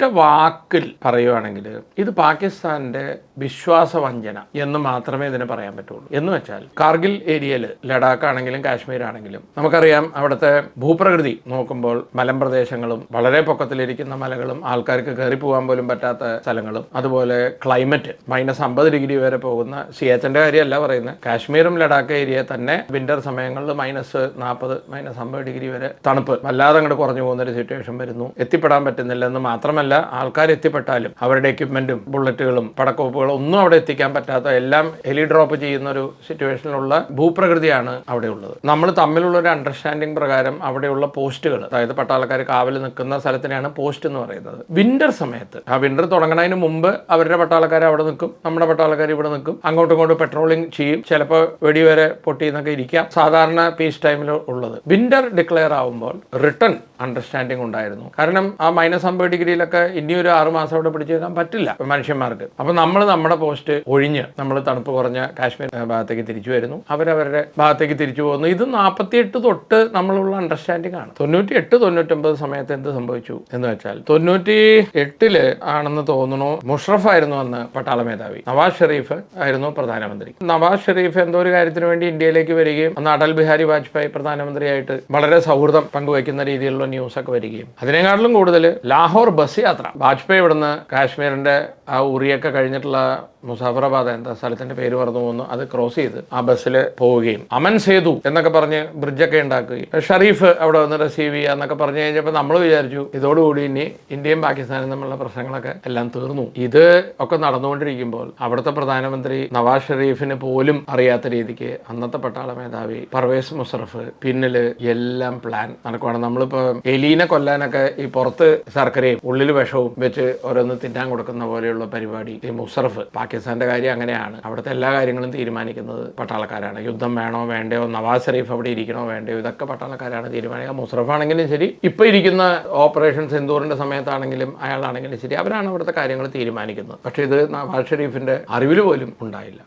വാക്കിൽ പറയുവാണെങ്കിൽ ഇത് പാകിസ്ഥാന്റെ വിശ്വാസവഞ്ചന എന്ന് മാത്രമേ ഇതിന് പറയാൻ പറ്റുള്ളൂ. എന്ന് വെച്ചാൽ കാർഗിൽ ഏരിയയിൽ ലഡാക്ക് ആണെങ്കിലും കാശ്മീർ ആണെങ്കിലും നമുക്കറിയാം, അവിടുത്തെ ഭൂപ്രകൃതി നോക്കുമ്പോൾ മലമ്പ്രദേശങ്ങളും വളരെ പൊക്കത്തിലിരിക്കുന്ന മലകളും ആൾക്കാർക്ക് കയറി പോകാൻ പോലും പറ്റാത്ത സ്ഥലങ്ങളും, അതുപോലെ ക്ലൈമറ്റ് -50 വരെ പോകുന്ന സിയാച്ചിന്റെ കാര്യമല്ല പറയുന്നത്, കാശ്മീരും ലഡാക്ക് ഏരിയ തന്നെ വിന്റർ സമയങ്ങളിൽ -40 -50 വരെ തണുപ്പ് വല്ലാതെ അങ്ങോട്ട് കുറഞ്ഞു പോകുന്ന ഒരു സിറ്റുവേഷൻ വരുന്നു. എത്തിപ്പെടാൻ പറ്റുന്നില്ലെന്ന് മാത്രമല്ല, ആൾക്കാർ എത്തിപ്പെട്ടാലും അവരുടെ എക്യുപ്മെന്റും ബുള്ളറ്റുകളും പടക്കോപ്പുകളും ഒന്നും അവിടെ എത്തിക്കാൻ പറ്റാത്ത, എല്ലാം ഹെലി ഡ്രോപ്പ് ചെയ്യുന്ന ഒരു സിറ്റുവേഷനിലുള്ള ഭൂപ്രകൃതിയാണ് അവിടെ ഉള്ളത്. നമ്മൾ തമ്മിലുള്ള ഒരു അണ്ടർസ്റ്റാൻഡിംഗ് പ്രകാരം അവിടെയുള്ള പോസ്റ്റുകൾ, അതായത് പട്ടാളക്കാർ കാവൽ നിൽക്കുന്ന സ്ഥലത്തിനെയാണ് പോസ്റ്റ് എന്ന് പറയുന്നത്. വിന്റർ സമയത്ത്, ആ വിന്റർ തുടങ്ങുന്നതിന് മുമ്പ് അവരുടെ പട്ടാളക്കാർ അവിടെ നിൽക്കും, നമ്മുടെ പട്ടാളക്കാർ ഇവിടെ നിൽക്കും, അങ്ങോട്ടും ഇങ്ങോട്ടും പെട്രോളിംഗ് ചെയ്യും, ചിലപ്പോൾ വെടിവരെ പൊട്ടിയെന്നൊക്കെ ഇരിക്കാം, സാധാരണ പീസ് ടൈമിൽ ഉള്ളത്. വിന്റർ ഡിക്ലെയർ ആവുമ്പോൾ റിട്ടേൺ അണ്ടർസ്റ്റാൻഡിംഗ് ഉണ്ടായിരുന്നു. കാരണം ആ -50 ഇനി ഒരു 6 മാസം അവിടെ പിടിച്ചു വെക്കാൻ പറ്റില്ല മനുഷ്യന്മാർക്ക്. അപ്പൊ നമ്മൾ നമ്മുടെ പോസ്റ്റ് ഒഴിഞ്ഞ് നമ്മൾ തണുപ്പ് കുറഞ്ഞ കാശ്മീർ ഭാഗത്തേക്ക് തിരിച്ചു വരുന്നു, അവരവരുടെ ഭാഗത്തേക്ക് തിരിച്ചു പോകുന്നു. ഇത് 48 തൊട്ട് നമ്മളുള്ള അണ്ടർസ്റ്റാൻഡിംഗ് ആണ്. 98-99 സമയത്ത് എന്ത് സംഭവിച്ചു എന്ന് വെച്ചാൽ, 98 ആണെന്ന് തോന്നുന്നു, മുഷറഫ് ആയിരുന്നു അന്ന് പട്ടാള മേധാവി, നവാസ് ഷെരീഫ് ആയിരുന്നു പ്രധാനമന്ത്രി. നവാസ് ഷെരീഫ് എന്തോ ഒരു കാര്യത്തിന് വേണ്ടി ഇന്ത്യയിലേക്ക് വരികയും അന്ന് അടൽ ബിഹാരി വാജ്പേയി പ്രധാനമന്ത്രിയായിട്ട് വളരെ സൗഹൃദം പങ്കുവയ്ക്കുന്ന രീതിയിലുള്ള ന്യൂസ് ഒക്കെ വരികയും, അതിനേക്കാളും കൂടുതൽ ലാഹോർ ബസ് യാത്ര, വാജ്പേയി ഇവിടുന്ന് കാശ്മീരിന്റെ ആ ഉറിയൊക്കെ കഴിഞ്ഞിട്ടുള്ള മുസാഫറാബാദ് എന്താ സ്ഥലത്തിന്റെ പേര് പറഞ്ഞു പോകുന്നു, അത് ക്രോസ് ചെയ്ത് ആ ബസ്സിൽ പോവുകയും അമൻ സേതു എന്നൊക്കെ പറഞ്ഞ് ബ്രിഡ്ജൊക്കെ ഉണ്ടാക്കുകയും ഷെരീഫ് അവിടെ വന്ന് റിസീവ് ചെയ്യുക എന്നൊക്കെ പറഞ്ഞു കഴിഞ്ഞപ്പോൾ നമ്മൾ വിചാരിച്ചു ഇതോടുകൂടി ഇനി ഇന്ത്യയും പാകിസ്ഥാനും തമ്മിലുള്ള പ്രശ്നങ്ങളൊക്കെ എല്ലാം തീർന്നു. ഇത് ഒക്കെ നടന്നുകൊണ്ടിരിക്കുമ്പോൾ അവിടുത്തെ പ്രധാനമന്ത്രി നവാസ് ഷെരീഫിന് പോലും അറിയാത്ത രീതിക്ക് അന്നത്തെ പട്ടാള മേധാവി പർവേസ് മുഷറഫ് പിന്നില് എല്ലാം പ്ലാൻ നടക്കുവാണ്. നമ്മളിപ്പോ എലീനെ കൊല്ലാനൊക്കെ ഈ പുറത്ത് ശർക്കരയും ഉള്ളിൽ വിഷവും വെച്ച് ഓരോന്ന് തിന്നാൻ കൊടുക്കുന്ന പോലെയുള്ള പരിപാടി ഈ മുഷറഫ്, പാകിസ്ഥാന്റെ കാര്യം അങ്ങനെയാണ്. അവിടുത്തെ എല്ലാ കാര്യങ്ങളും തീരുമാനിക്കുന്നത് പട്ടാളക്കാരാണ്. യുദ്ധം വേണോ വേണ്ടയോ, നവാസ് ഷെരീഫ് അവിടെ ഇരിക്കണോ വേണ്ടയോ, ഇതൊക്കെ പട്ടാളക്കാരാണ് തീരുമാനിക്കുക. മുഷറഫ് ആണെങ്കിലും ശരി, ഇപ്പൊ ഇരിക്കുന്ന ഓപ്പറേഷൻ സിന്ദൂറിന്റെ സമയത്താണെങ്കിലും അയാളാണെങ്കിലും ശരി, അവരാണ് അവിടുത്തെ കാര്യങ്ങൾ തീരുമാനിക്കുന്നത്. പക്ഷെ ഇത് നവാസ് ഷെരീഫിന്റെ അറിവിൽ പോലും ഉണ്ടായില്ല.